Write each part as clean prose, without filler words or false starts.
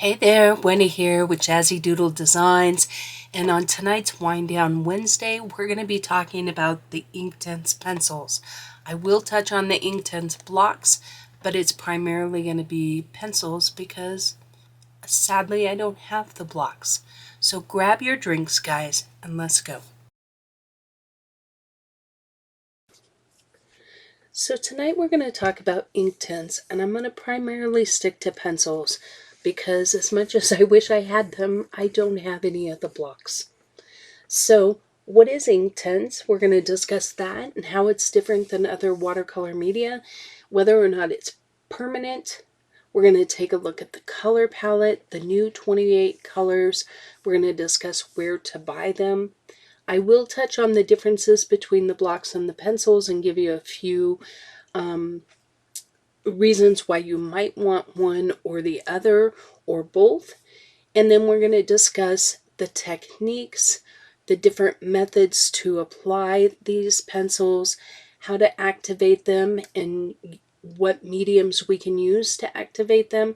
Hey there, Wendy here with Jazzydoodledesigns, and on tonight's Wind Down Wednesday, we're going to be talking about the Inktense pencils. I will touch on the Inktense blocks, but it's primarily going to be pencils because sadly I don't have the blocks. So grab your drinks, guys, and let's go. So tonight we're going to talk about Inktense, and I'm going to primarily stick to pencils because as much as I wish I had them, I don't have any of the blocks. So what is Inktense? We're going to discuss that and how it's different than other watercolor media, whether or not it's permanent. We're going to take a look at the color palette, the new 28 colors. We're going to discuss where to buy them. I will touch on the differences between the blocks and the pencils and give you a few reasons why you might want one or the other or both. And then we're going to discuss the techniques, the different methods to apply these pencils, how to activate them, and what mediums we can use to activate them.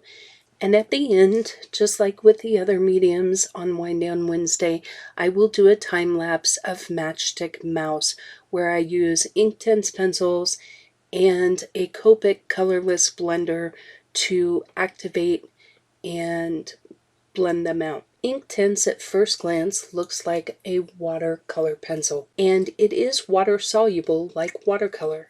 And at the end, just like with the other mediums on Wind Down Wednesday, I will do a time lapse of Matchstick Mouse where I use Inktense pencils and a Copic colorless blender to activate and blend them out. Inktense at first glance looks like a watercolor pencil, and it is water soluble like watercolor.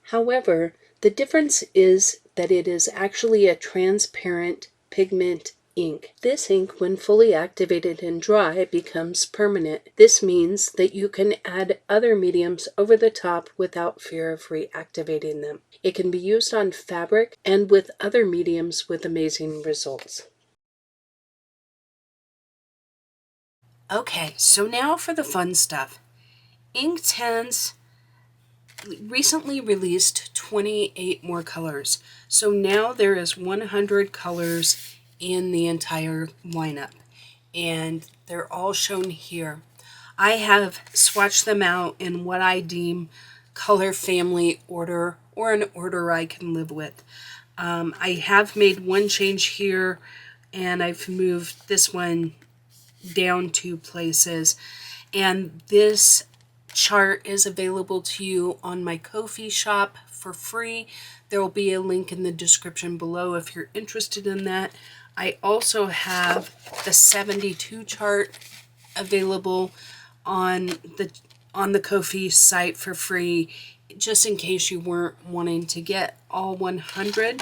However, the difference is that it is actually a transparent pigment ink. This ink, when fully activated and dry, becomes permanent. This means that you can add other mediums over the top without fear of reactivating them. It can be used on fabric and with other mediums with amazing results. Okay, so now for the fun stuff. Inktense recently released 28 more colors. So now there is 100 colors in the entire lineup, and they're all shown here. I have swatched them out in what I deem color family order, or an order I can live with. I have made one change here, and I've moved this one down 2 places, and this chart is available to you on my Ko-fi shop for free. There will be a link in the description below if you're interested in that. I also have the 72 chart available on the Ko-fi site for free, just in case you weren't wanting to get all 100.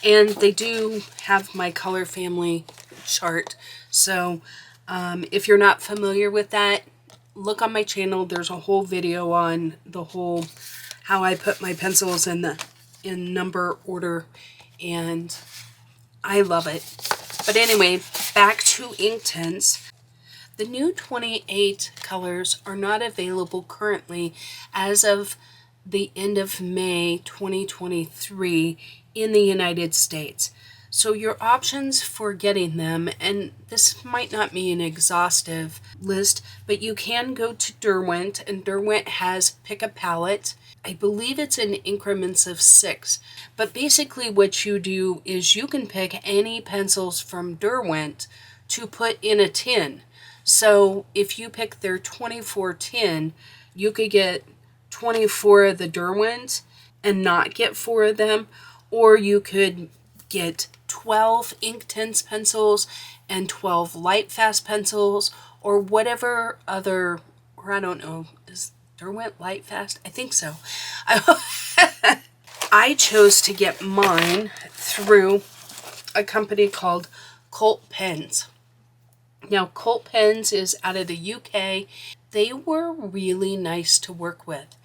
And they do have my color family chart. So if you're not familiar with that, look on my channel. There's a whole video on the whole how I put my pencils in number order, and I love it. But anyway, back to Inktense. The new 28 colors are not available currently as of the end of May 2023 in the United States. So your options for getting them, and this might not be an exhaustive list, but you can go to Derwent, and Derwent has pick a palette. I believe it's in increments of 6. But basically what you do is you can pick any pencils from Derwent to put in a tin. So if you pick their 24 tin, you could get 24 of the Derwent and not get 4 of them, or you could get 12 Inktense pencils and 12 light fast pencils, or whatever other, or I don't know, is Derwent light fast? I think so. I chose to get mine through a company called Cult Pens. Now, Cult Pens is out of the UK. They were really nice to work with.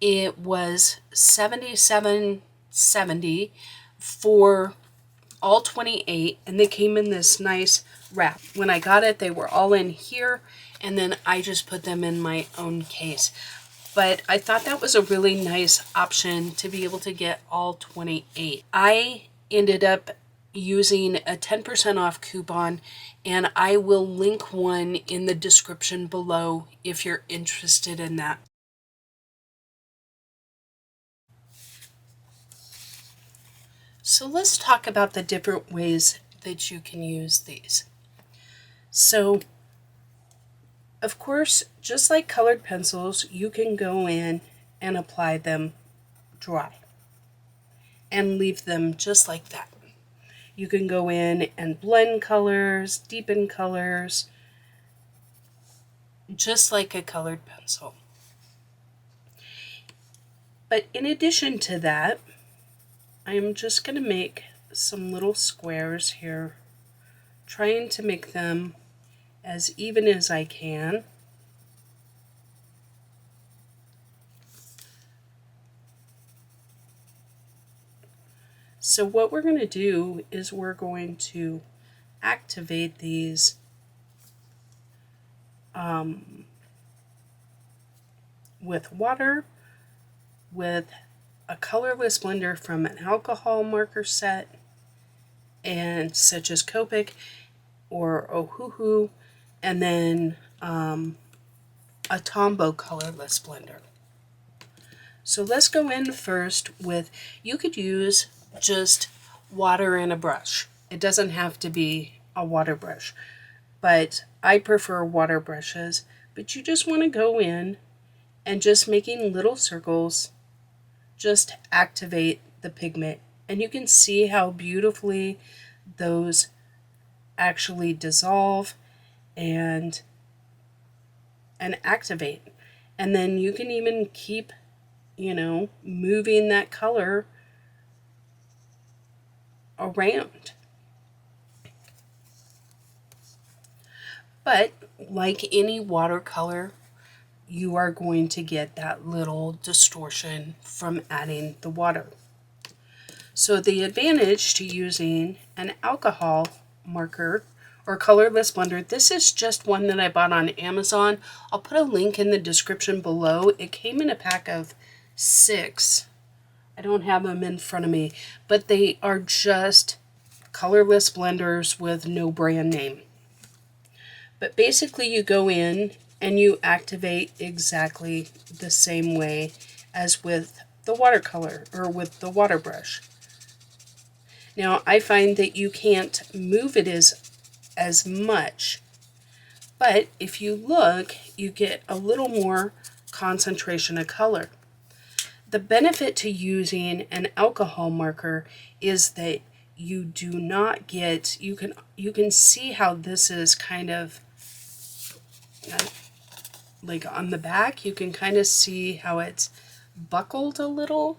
It was $77.70 for all 28, and they came in this nice wrap. When I got it, they were all in here, and then I just put them in my own case. But I thought that was a really nice option to be able to get all 28. I ended up using a 10% off coupon, and I will link one in the description below if you're interested in that. So let's talk about the different ways that you can use these. So, of course, just like colored pencils, you can go in and apply them dry and leave them just like that. You can go in and blend colors, deepen colors, just like a colored pencil. But in addition to that, I'm just going to make some little squares here, trying to make them as even as I can. So what we're going to do is we're going to activate these with water, with a colorless blender from an alcohol marker set, and such as Copic or Ohuhu, and then a Tombow colorless blender. So let's go in first with, you could use just water and a brush. It doesn't have to be a water brush, but I prefer water brushes. But you just want to go in and just making little circles, just activate the pigment. And you can see how beautifully those actually dissolve and activate. And then you can even keep, moving that color around. But like any watercolor, you are going to get that little distortion from adding the water. So the advantage to using an alcohol marker or colorless blender, this is just one that I bought on Amazon. I'll put a link in the description below. It came in a pack of 6. I don't have them in front of me, but they are just colorless blenders with no brand name. But basically you go in and you activate exactly the same way as with the watercolor or with the water brush. Now I find that you can't move it as much, but if you look, you get a little more concentration of color. The benefit to using an alcohol marker is that you do not get, you can see how this is kind of like on the back, you can kind of see how it's buckled a little.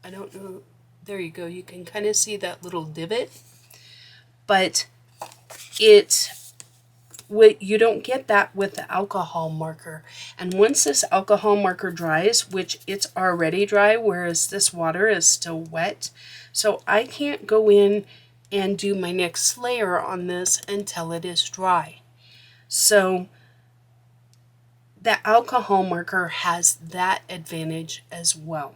I don't know, there you go, you can kind of see that little divot, but you don't get that with the alcohol marker. And once this alcohol marker dries, which it's already dry, whereas this water is still wet, so I can't go in and do my next layer on this until it is dry. So the alcohol marker has that advantage as well.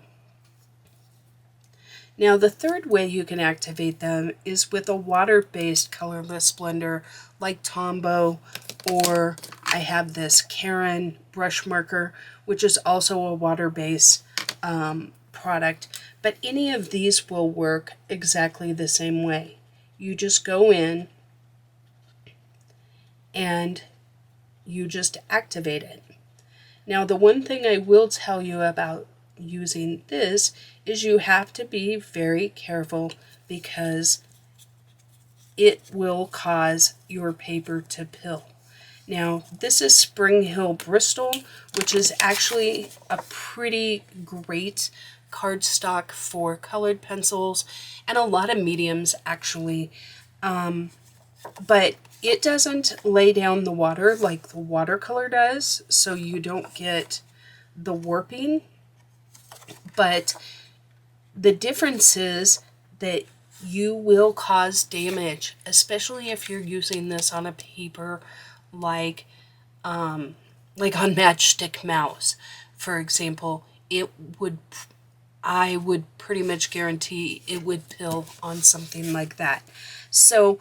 Now the third way you can activate them is with a water-based colorless blender like Tombow, or I have this Karen brush marker, which is also a water-based product. But any of these will work exactly the same way. You just go in and you just activate it. Now the one thing I will tell you about using this is you have to be very careful because it will cause your paper to pill. Now this is Spring Hill Bristol, which is actually a pretty great cardstock for colored pencils and a lot of mediums actually, but it doesn't lay down the water like the watercolor does, so you don't get the warping. But the difference is that you will cause damage, especially if you're using this on a paper like on Matchstick Mouse, for example. I would pretty much guarantee it would pill on something like that. So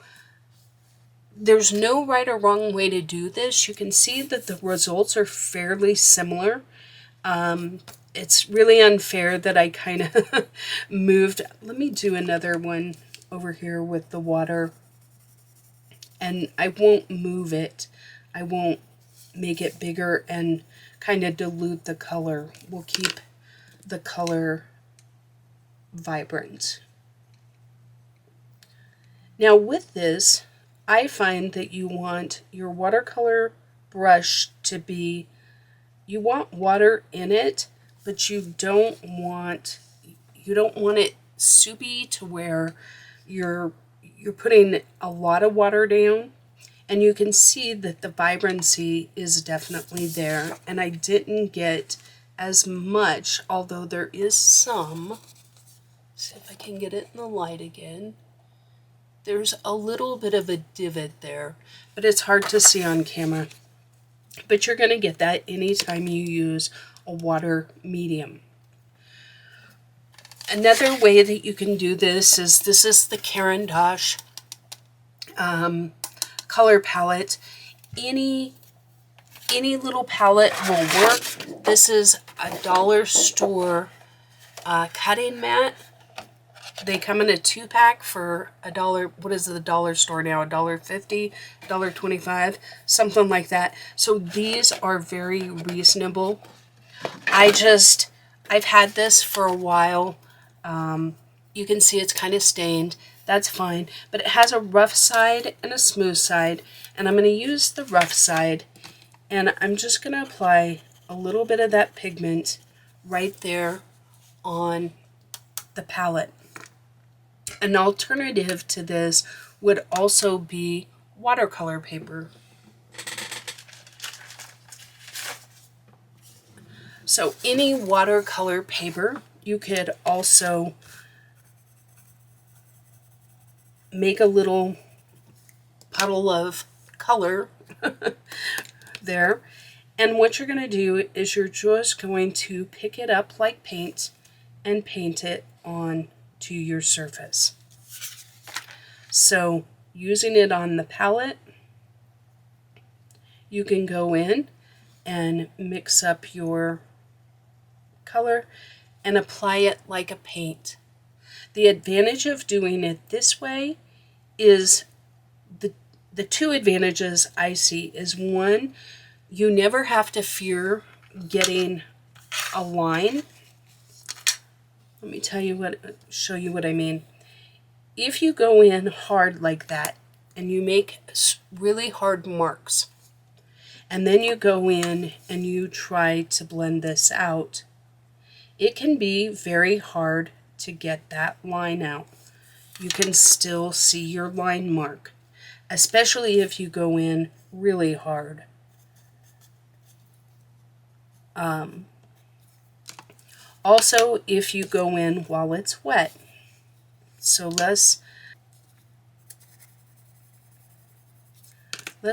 there's no right or wrong way to do this. You can see that the results are fairly similar. It's really unfair that I kind of moved. Let me do another one over here with the water. and I won't move it. I won't make it bigger and kind of dilute the color. We'll keep the color vibrant. Now with this, I find that you want your watercolor brush to be, you want water in it, but you don't want it soupy to where you're putting a lot of water down. And you can see that the vibrancy is definitely there, and I didn't get as much, although there is some. See if I can get it in the light again. There's a little bit of a divot there, but it's hard to see on camera. But you're going to get that anytime you use a water medium. Another way that you can do this is the Caran d'Ache color palette. Any little palette will work. This is a dollar store cutting mat. They come in a 2-pack for $1. What is the dollar store now? $1.50, $1.25, something like that. So these are very reasonable. I've had this for a while. You can see it's kind of stained. That's fine, but it has a rough side and a smooth side, and I'm going to use the rough side, and I'm just going to apply a little bit of that pigment right there on the palette. An alternative to this would also be watercolor paper. So any watercolor paper, you could also make a little puddle of color there. And what you're going to do is you're just going to pick it up like paint and paint it on to your surface. So using it on the palette, you can go in and mix up your color and apply it like a paint. The advantage of doing it this way is the two advantages I see is, one, you never have to fear getting a line. Let me show you what I mean. If you go in hard like that and you make really hard marks, and then you go in and you try to blend this out, it can be very hard to get that line out. You can still see your line mark, especially if you go in really hard. Also, if you go in while it's wet. So let's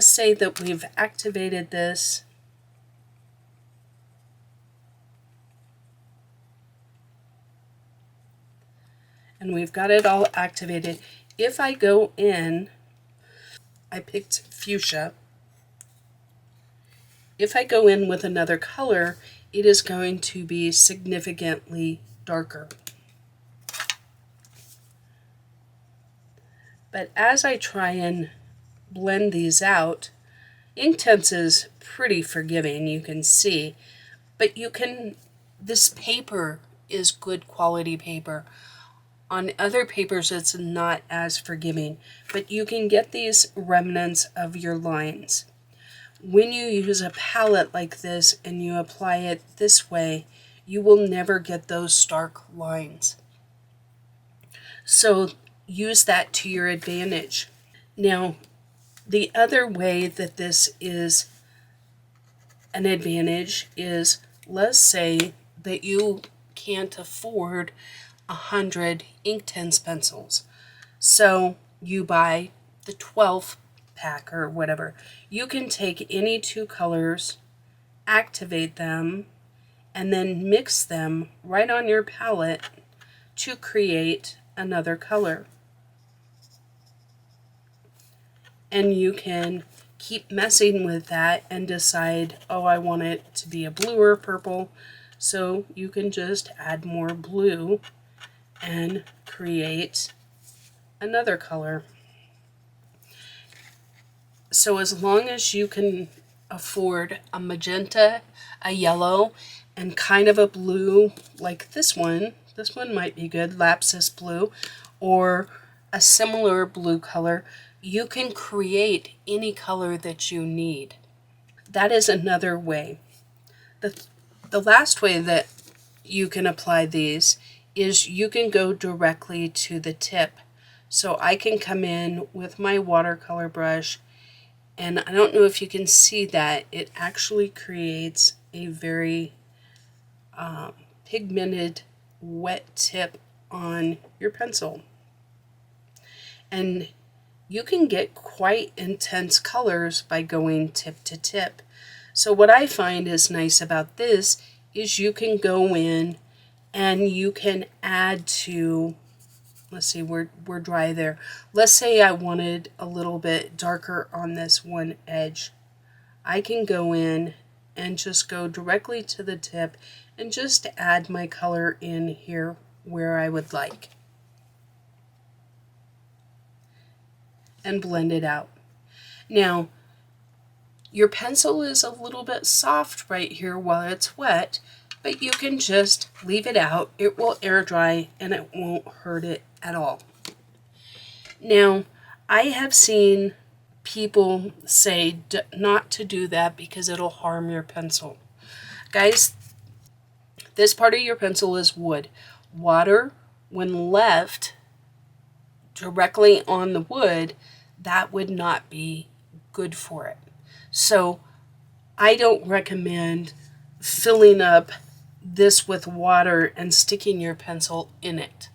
say that we've activated this. And we've got it all activated. If I go in, I picked fuchsia. If I go in with another color, it is going to be significantly darker. But as I try and blend these out, Inktense is pretty forgiving, you can see, but this paper is good quality paper. On other papers it's not as forgiving, but you can get these remnants of your lines. When you use a palette like this and you apply it this way, you will never get those stark lines. So use that to your advantage. Now, the other way that this is an advantage is, let's say that you can't afford 100 Inktense pencils. So you buy the 12 pack or whatever. You can take any two colors, activate them, and then mix them right on your palette to create another color. And you can keep messing with that and decide, oh, I want it to be a blue or purple. So you can just add more blue and create another color. So as long as you can afford a magenta, a yellow, and kind of a blue like this one might be good, lapis blue, or a similar blue color, you can create any color that you need. That is another way. The last way that you can apply these is you can go directly to the tip. So I can come in with my watercolor brush, and I don't know if you can see that, it actually creates a very pigmented wet tip on your pencil. And you can get quite intense colors by going tip to tip. So what I find is nice about this is you can go in and you can add to, let's see, we're dry there. Let's say I wanted a little bit darker on this one edge. I can go in and just go directly to the tip and just add my color in here where I would like. And blend it out. Now, your pencil is a little bit soft right here while it's wet, but you can just leave it out. It will air dry and it won't hurt it at all. Now, I have seen people say not to do that because it'll harm your pencil. Guys, this part of your pencil is wood. Water, when left directly on the wood, that would not be good for it. So I don't recommend filling up this with water and sticking your pencil in it.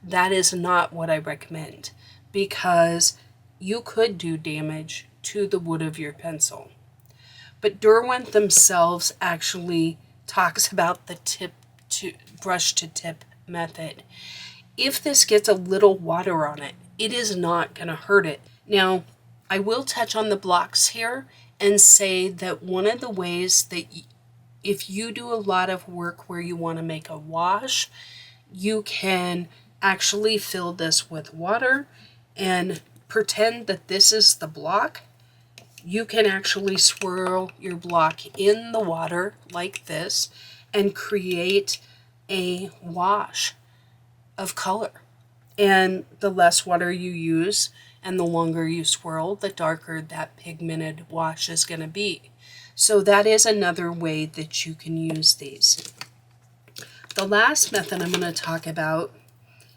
That is not what I recommend, because you could do damage to the wood of your pencil. But Derwent themselves actually talks about the tip to brush to tip method. If this gets a little water on it, it is not going to hurt it. Now, I will touch on the blocks here and say that one of the ways that if you do a lot of work where you want to make a wash, you can actually fill this with water and pretend that this is the block. You can actually swirl your block in the water like this and create a wash of color. And the less water you use and the longer you swirl, the darker that pigmented wash is going to be. So that is another way that you can use these. The last method I'm going to talk about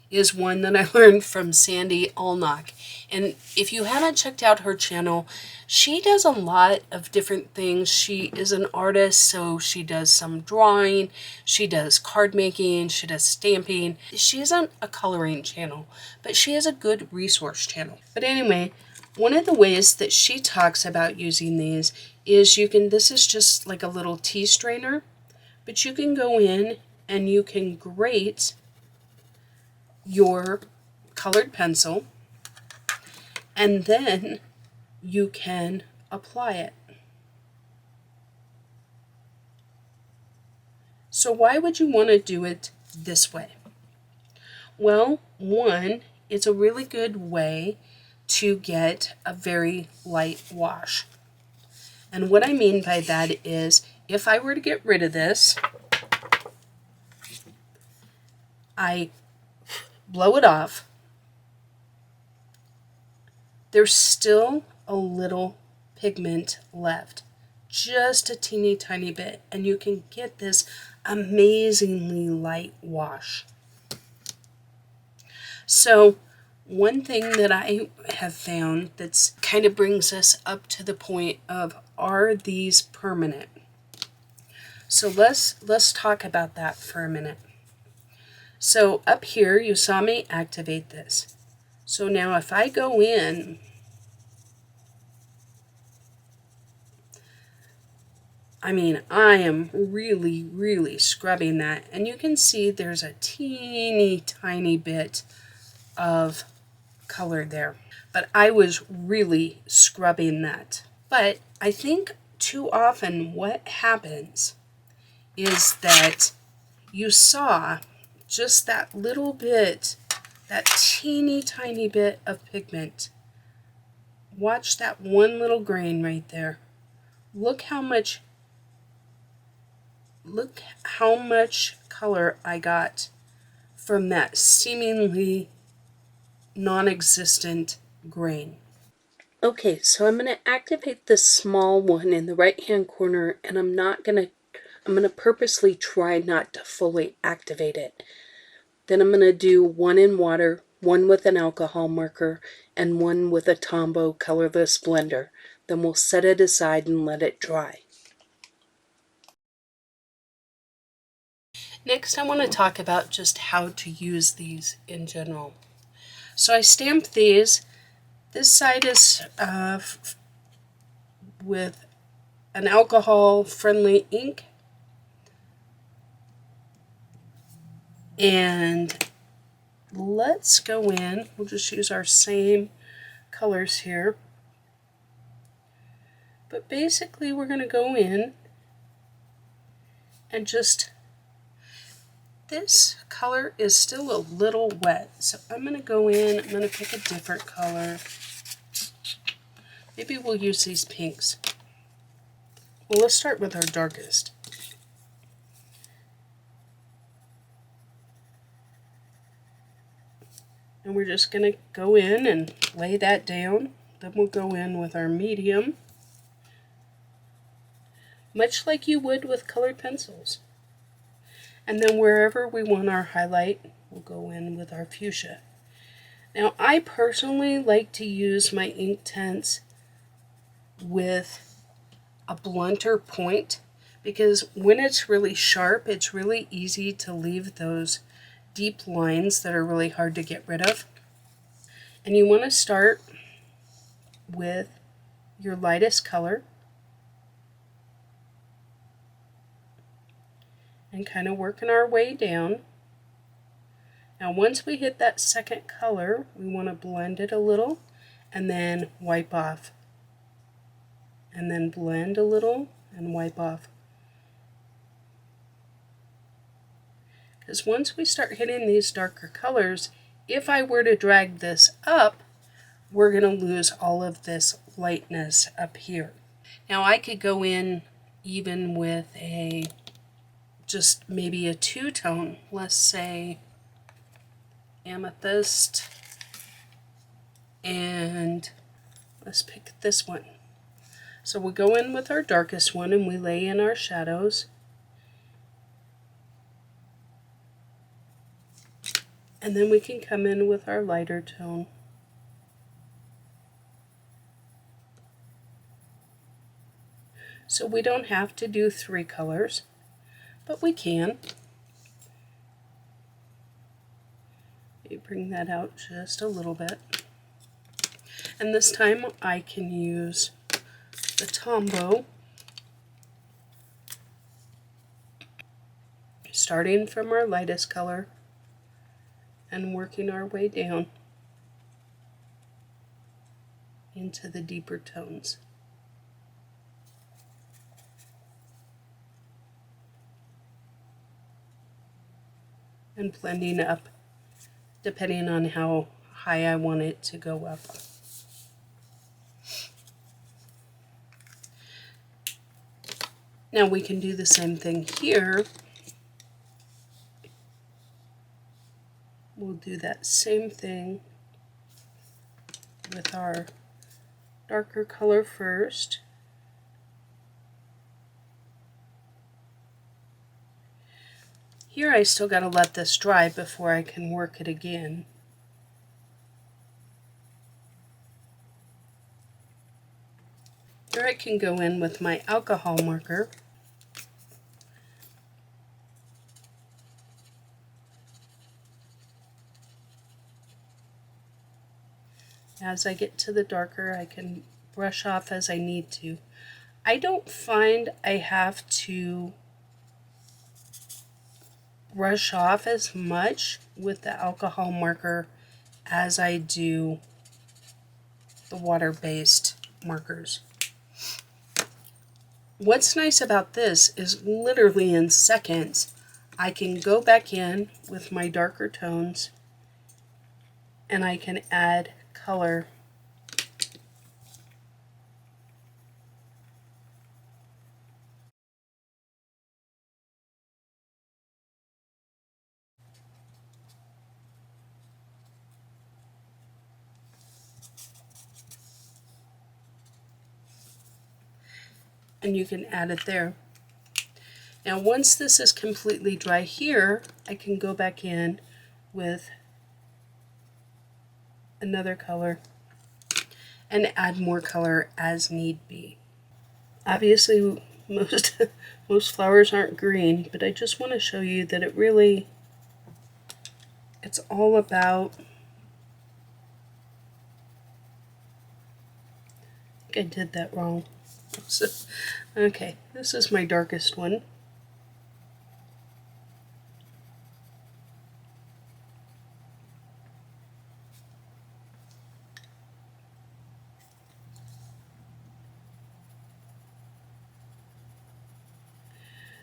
is one that I learned from Sandy Allnock. And if you haven't checked out her channel, she does a lot of different things. She is an artist, so she does some drawing, she does card making, she does stamping. She isn't a coloring channel, but she is a good resource channel. But anyway, one of the ways that she talks about using these is you can, this is just like a little tea strainer, but you can go in and you can grate your colored pencil, and then you can apply it. So why would you want to do it this way? Well, one, it's a really good way to get a very light wash. And what I mean by that is, if I were to get rid of this, I blow it off, there's still a little pigment left, just a teeny tiny bit, and you can get this amazingly light wash. So one thing that I have found that's kind of brings us up to the point of, are these permanent? So let's talk about that for a minute. So up here, you saw me activate this. So now if I go in, I mean, I am really, really scrubbing that. And you can see there's a teeny tiny bit of color there. But I was really scrubbing that. But I think too often what happens is that you saw just that little bit, that teeny tiny bit of pigment Watch that one little grain right there. Look how much color I got from that seemingly non-existent grain. Okay, so I'm going to activate this small one in the right hand corner, and I'm going to purposely try not to fully activate it. Then I'm going to do one in water, one with an alcohol marker, and one with a Tombow colorless blender. Then we'll set it aside and let it dry. Next, I want to talk about just how to use these in general. So I stamped these. This side is with an alcohol-friendly ink. And let's go in. We'll just use our same colors here. But basically, we're going to go in and just... This color is still a little wet, so I'm going to go in, I'm going to pick a different color. Maybe we'll use these pinks. Well, let's start with our darkest. And we're just going to go in and lay that down. Then we'll go in with our medium, much like you would with colored pencils. And then wherever we want our highlight, we'll go in with our fuchsia. Now, I personally like to use my Inktense with a blunter point, because when it's really sharp, it's really easy to leave those deep lines that are really hard to get rid of. And you want to start with your lightest color and kind of working our way down. Now once we hit that second color, we want to blend it a little and then wipe off. And then blend a little and wipe off. Because once we start hitting these darker colors, if I were to drag this up, we're going to lose all of this lightness up here. Now I could go in even with just maybe a two-tone, let's say amethyst, and let's pick this one. So we go in with our darkest one and we lay in our shadows. And then we can come in with our lighter tone. So we don't have to do 3 colors, but we can. You bring that out just a little bit. And this time I can use the Tombow, starting from our lightest color and working our way down into the deeper tones. And blending up depending on how high I want it to go up. Now we can do the same thing here. We'll do that same thing with our darker color first. Here I still got to let this dry before I can work it again. Here I can go in with my alcohol marker as I get to the darker. I can brush off as I need to. I don't find I have to brush off as much with the alcohol marker as I do the water-based markers. What's nice about this is literally in seconds I can go back in with my darker tones and I can add color and you can add it there. Now once this is completely dry here, I can go back in with another color and add more color as need be. Obviously most flowers aren't green, but I just want to show you that it's all about, I think I did that wrong. So, okay, this is my darkest one.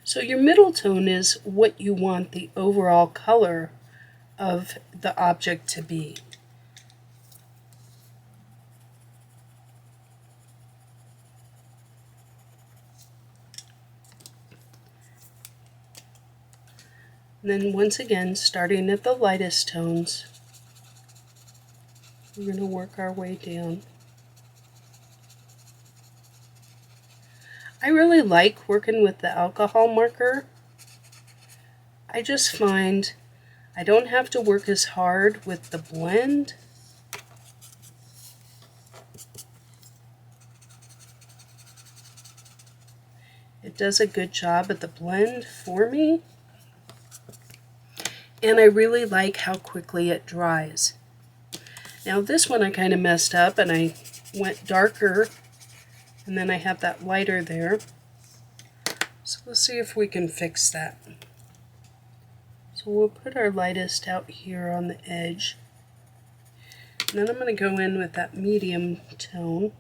So your middle tone is what you want the overall color of the object to be. And then once again, starting at the lightest tones, we're going to work our way down. I really like working with the alcohol marker. I just find I don't have to work as hard with the blend. It does a good job at the blend for me. And I really like how quickly it dries. Now this one I kind of messed up and I went darker, and then I have that lighter there. So let's see if we can fix that. So we'll put our lightest out here on the edge. And then I'm going to go in with that medium tone.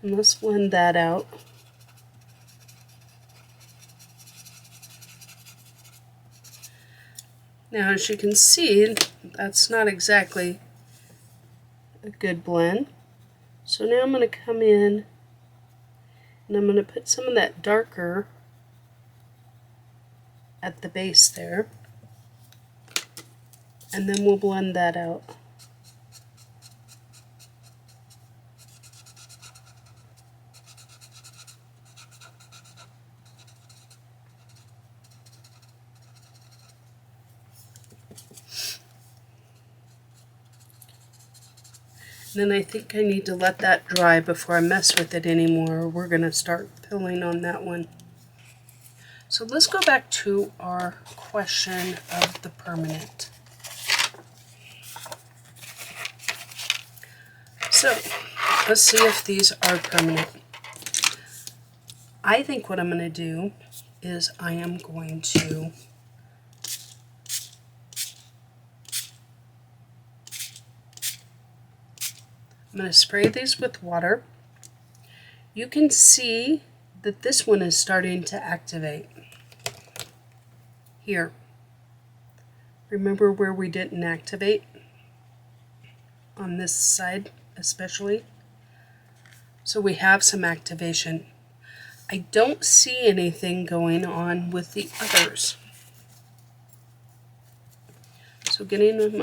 And let's blend that out. Now as you can see, that's not exactly a good blend. So now I'm going to come in and I'm going to put some of that darker at the base there. And then we'll blend that out. Then I think I need to let that dry before I mess with it anymore. We're going to start pilling on that one. So let's go back to our question of the permanent. So let's see if these are permanent. I think what I'm going to do is I am going to spray these with water. You can see that this one is starting to activate. Here. Remember where we didn't activate? On this side especially. So we have some activation. I don't see anything going on with the others. So getting with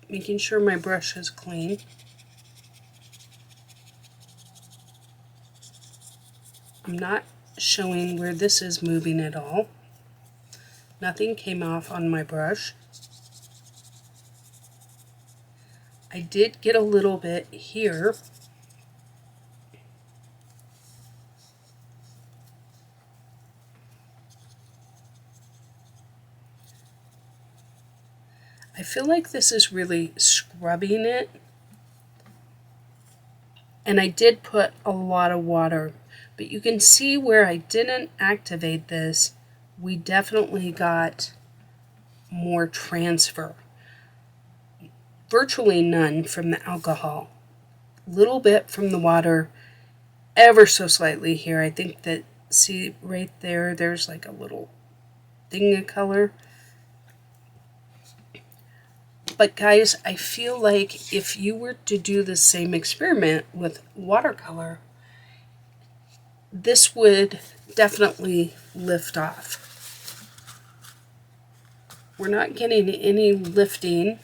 making sure my brush is clean. I'm not showing where this is moving at all. Nothing came off on my brush. I did get a little bit here. I feel like this is really scrubbing it. And I did put a lot of water. But you can see where I didn't activate this, we definitely got more transfer. Virtually none from the alcohol. Little bit from the water, ever so slightly here. I think that, see right there, there's like a little thing of color. But guys, I feel like if you were to do the same experiment with watercolor, this would definitely lift off. We're not getting any lifting.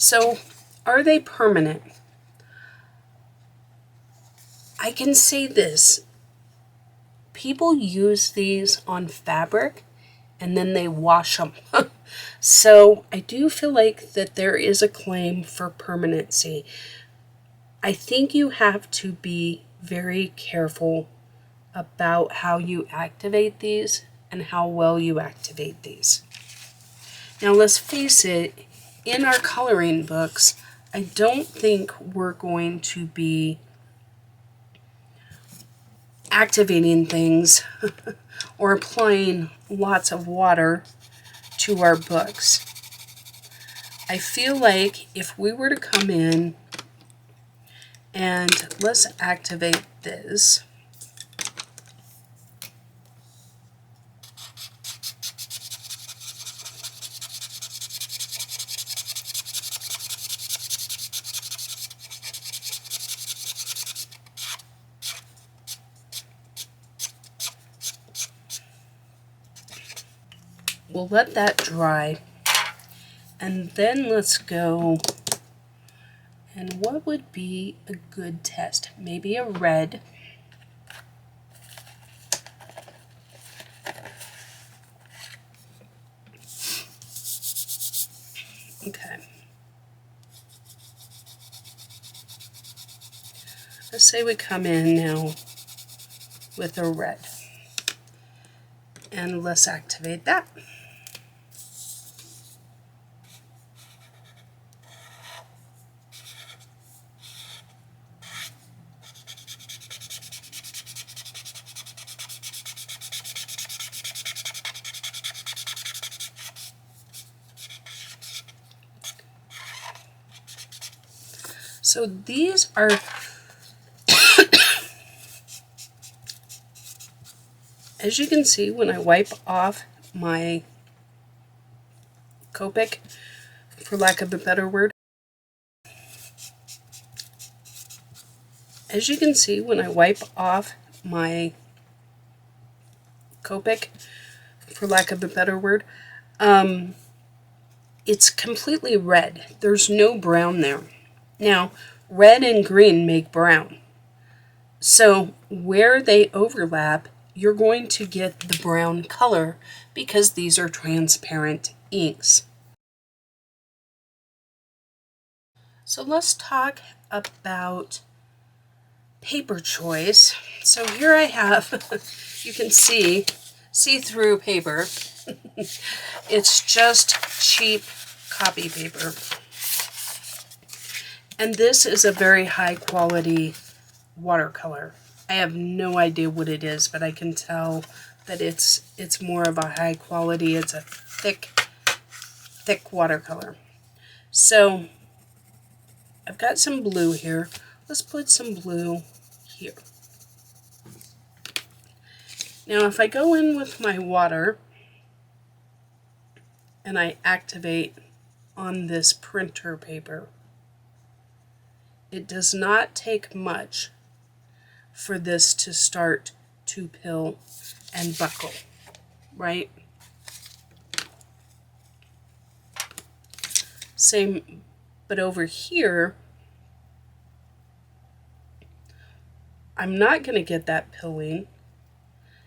So, are they permanent? I can say this. People use these on fabric and then they wash them. So I do feel like that there is a claim for permanency. I think you have to be very careful about how you activate these and how well you activate these. Now let's face it, in our coloring books, I don't think we're going to be activating things or applying lots of water to our books. I feel like if we were to come in and let's activate this. We'll let that dry, and then let's go, and what would be a good test? Maybe a red. Okay. Let's say we come in now with a red, and let's activate that. So these are as you can see, when I wipe off my Copic, for lack of a better word, as you can see when I wipe off my Copic, for lack of a better word, it's completely red. There's no brown there. Now, red and green make brown. So where they overlap, you're going to get the brown color because these are transparent inks. So let's talk about paper choice. So here I have, you can see-through paper. It's just cheap copy paper. And this is a very high quality watercolor. I have no idea what it is, but I can tell that it's more of a high quality. It's a thick watercolor. So I've got some blue here. Let's put some blue here. Now if I go in with my water and I activate on this printer paper, it does not take much for this to start to pill and buckle, right? Same, but over here, I'm not going to get that pilling,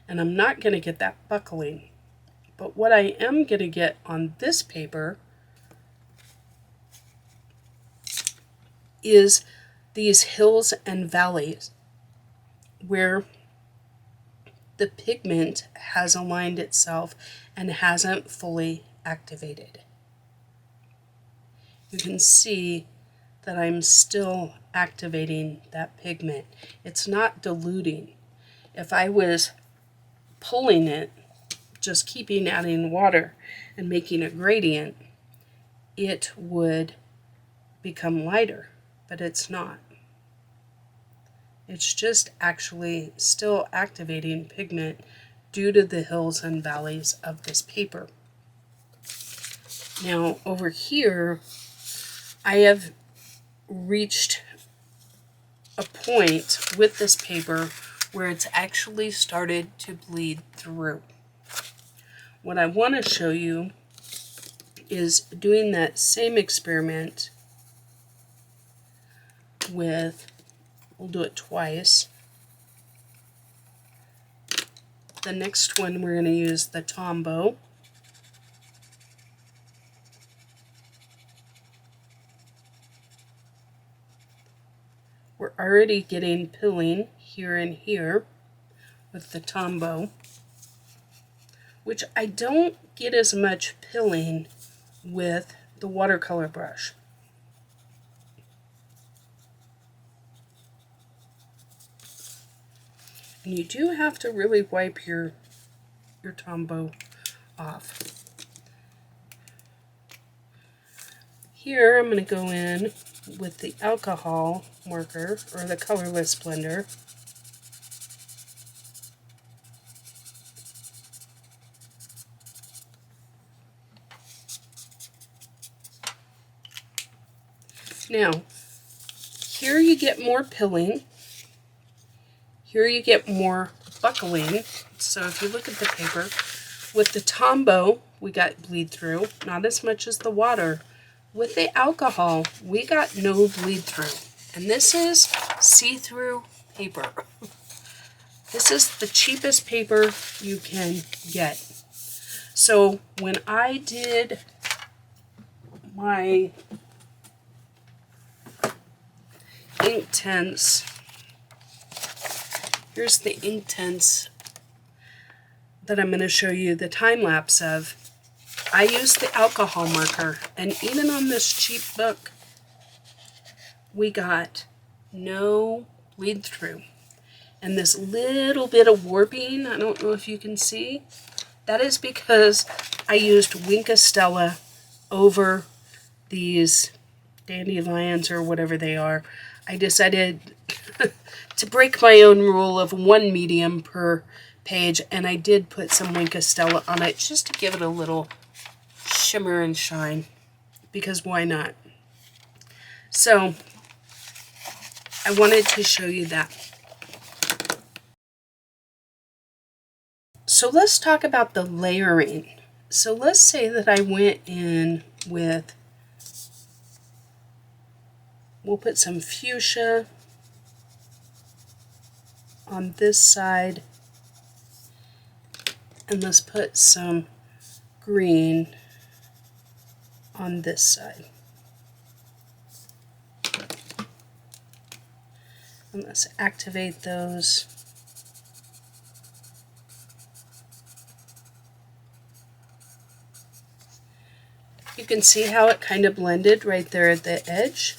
and I'm not going to get that buckling. But what I am going to get on this paper is these hills and valleys where the pigment has aligned itself and hasn't fully activated. You can see that I'm still activating that pigment. It's not diluting. If I was pulling it, just keeping adding water and making a gradient, it would become lighter, but it's not. It's just actually still activating pigment due to the hills and valleys of this paper. Now over here, I have reached a point with this paper where it's actually started to bleed through. What I want to show you is doing that same experiment with, we'll do it twice. The next one we're going to use the Tombow. We're already getting pilling here and here with the Tombow, which I don't get as much pilling with the watercolor brush. And you do have to really wipe your Tombow off. Here I'm going to go in with the alcohol marker, or the colorless blender. Now, here you get more pilling. Here you get more buckling. So if you look at the paper, with the Tombow, we got bleed through, not as much as the water. With the alcohol, we got no bleed through. And this is see-through paper. This is the cheapest paper you can get. So when I did my Inktense, here's the Inktense that I'm going to show you the time-lapse of. I used the alcohol marker, and even on this cheap book, we got no bleed through. And this little bit of warping, I don't know if you can see, that is because I used Winkastella over these dandelions or whatever they are. I decided to break my own rule of one medium per page, and I did put some Winkastella on it just to give it a little shimmer and shine, because why not? So I wanted to show you that. So let's talk about the layering. So let's say that I went in with, we'll put some fuchsia on this side, and let's put some green on this side. And let's activate those. You can see how it kind of blended right there at the edge.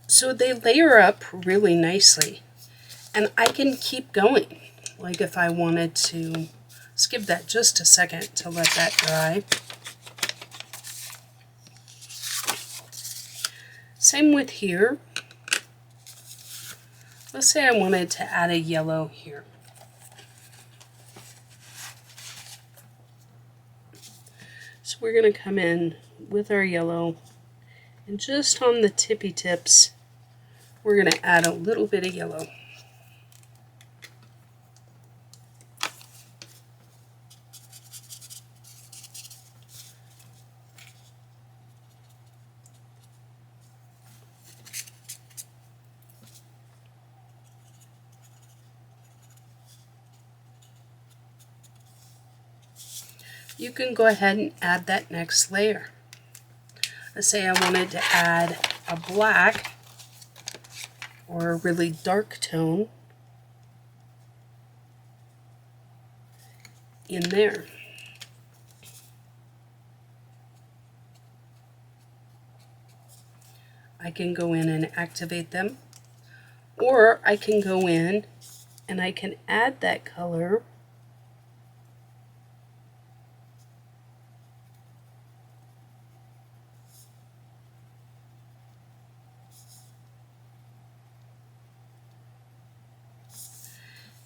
So they layer up really nicely, and I can keep going. Like if I wanted to, let's give that just a second to let that dry. Same with here. Let's say I wanted to add a yellow here. So we're going to come in with our yellow, and just on the tippy tips, we're going to add a little bit of yellow. You can go ahead and add that next layer. Let's say I wanted to add a black or a really dark tone in there. I can go in and activate them, or I can go in and I can add that color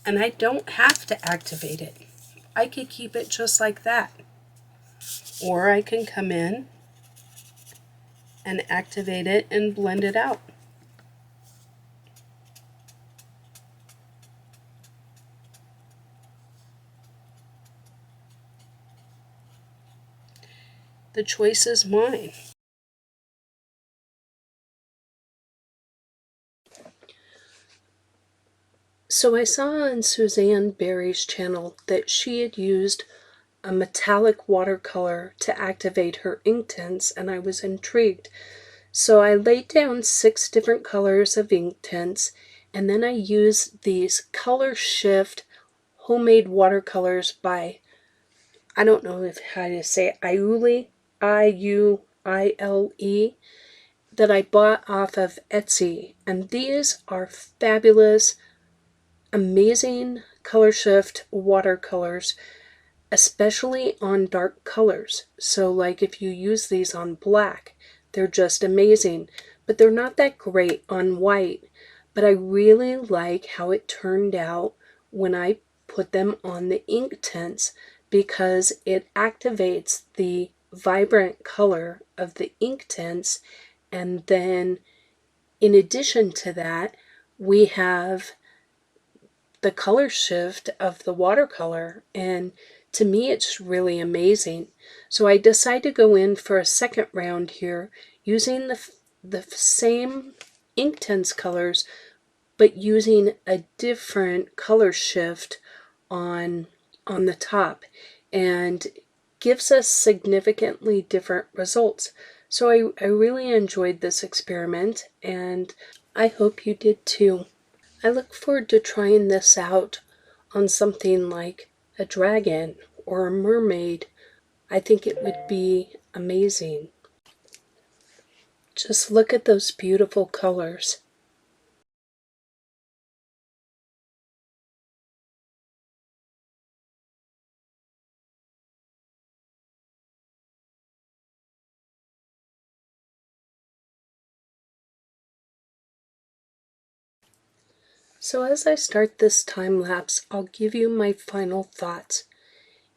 and I don't have to activate it. I could keep it just like that. or I can come in and activate it and blend it out. The choice is mine. So I saw on Suzanne Berry's channel that she had used a metallic watercolor to activate her Inktense, and I was intrigued. So I laid down 6 different colors of Inktense, and then I used these color shift homemade watercolors by, I don't know how to say it, Iule, Iuile, that I bought off of Etsy. And these are fabulous, amazing color shift watercolors, especially on dark colors. So like if you use these on black, they're just amazing, but they're not that great on white. But I really like how it turned out when I put them on the Inktense, because it activates the vibrant color of the Inktense, and then in addition to that, we have the color shift of the watercolor, and to me it's really amazing. So I decided to go in for a second round here using the same Inktense colors, but using a different color shift on the top, and gives us significantly different results. So I really enjoyed this experiment, and I hope you did too. I look forward to trying this out on something like a dragon or a mermaid. I think it would be amazing. Just look at those beautiful colors. So as I start this time lapse, I'll give you my final thoughts.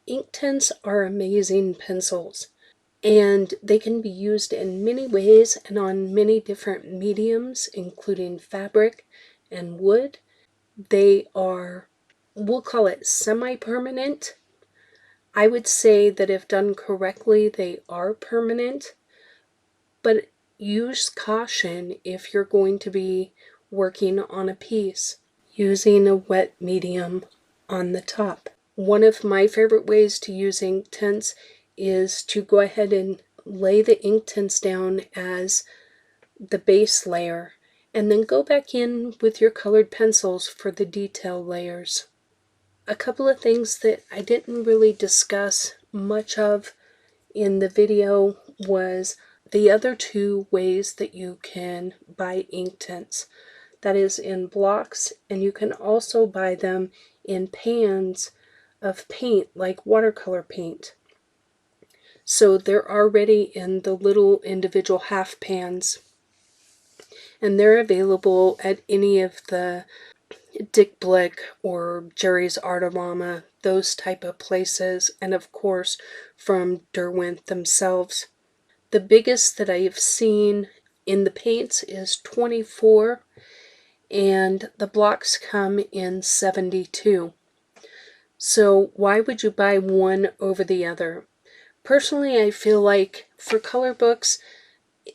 Inktense are amazing pencils, and they can be used in many ways and on many different mediums, including fabric and wood. They are, we'll call it semi-permanent. I would say that if done correctly, they are permanent, but use caution if you're going to be working on a piece using a wet medium on the top. One of my favorite ways to use Inktense is to go ahead and lay the Inktense down as the base layer, and then go back in with your colored pencils for the detail layers. A couple of things that I didn't really discuss much of in the video was the other 2 ways that you can buy Inktense. That is in blocks, and you can also buy them in pans of paint, like watercolor paint. So they're already in the little individual half pans, and they're available at any of the Dick Blick or Jerry's Artorama, those type of places, and of course from Derwent themselves. The biggest that I've seen in the paints is 24, and the blocks come in 72. So why would you buy one over the other? Personally, I feel like for color books,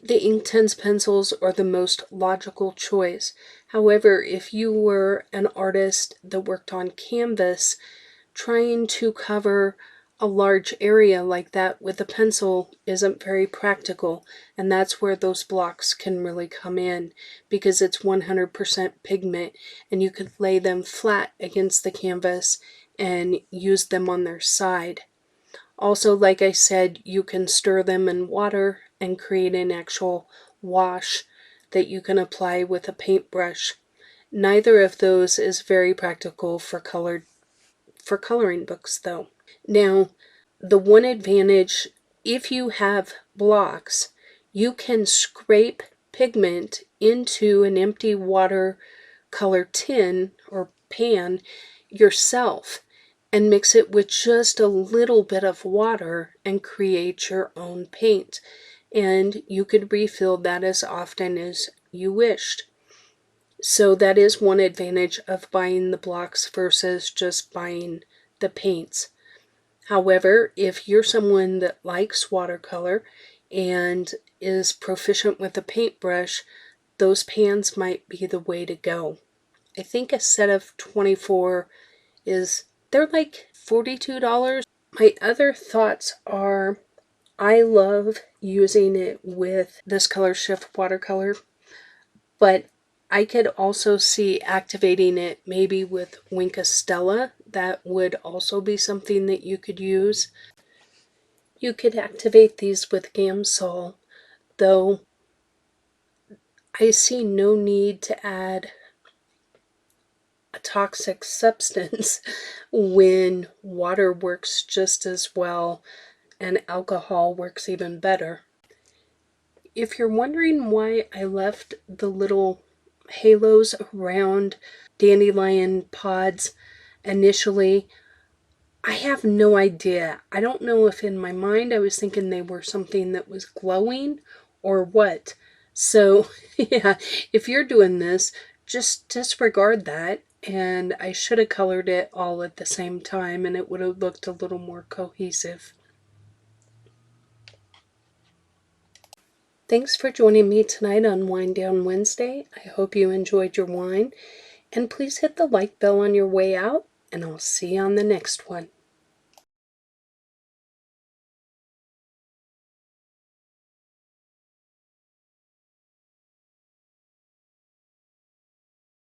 the Inktense pencils are the most logical choice. However, if you were an artist that worked on canvas, trying to cover a large area like that with a pencil isn't very practical, and that's where those blocks can really come in, because it's 100% pigment, and you could lay them flat against the canvas and use them on their side. Also, like I said, you can stir them in water and create an actual wash that you can apply with a paintbrush. Neither of those is very practical for coloring books though. Now, the one advantage, if you have blocks, you can scrape pigment into an empty watercolor tin or pan yourself, and mix it with just a little bit of water and create your own paint. And you could refill that as often as you wished. So that is one advantage of buying the blocks versus just buying the paints. However, if you're someone that likes watercolor and is proficient with a paintbrush, those pans might be the way to go. I think a set of 24 they're like $42. My other thoughts are, I love using it with this Color Shift watercolor, but I could also see activating it maybe with Wink Stella. That would also be something that you could use. You could activate these with Gamsol, though I see no need to add a toxic substance when water works just as well and alcohol works even better. If you're wondering why I left the little halos around dandelion pods initially, I have no idea. I don't know if in my mind I was thinking they were something that was glowing or what. So, yeah, if you're doing this, just disregard that. And I should have colored it all at the same time and it would have looked a little more cohesive. Thanks for joining me tonight on Wind Down Wednesday. I hope you enjoyed your wine. And please hit the like bell on your way out, and I'll see you on the next one.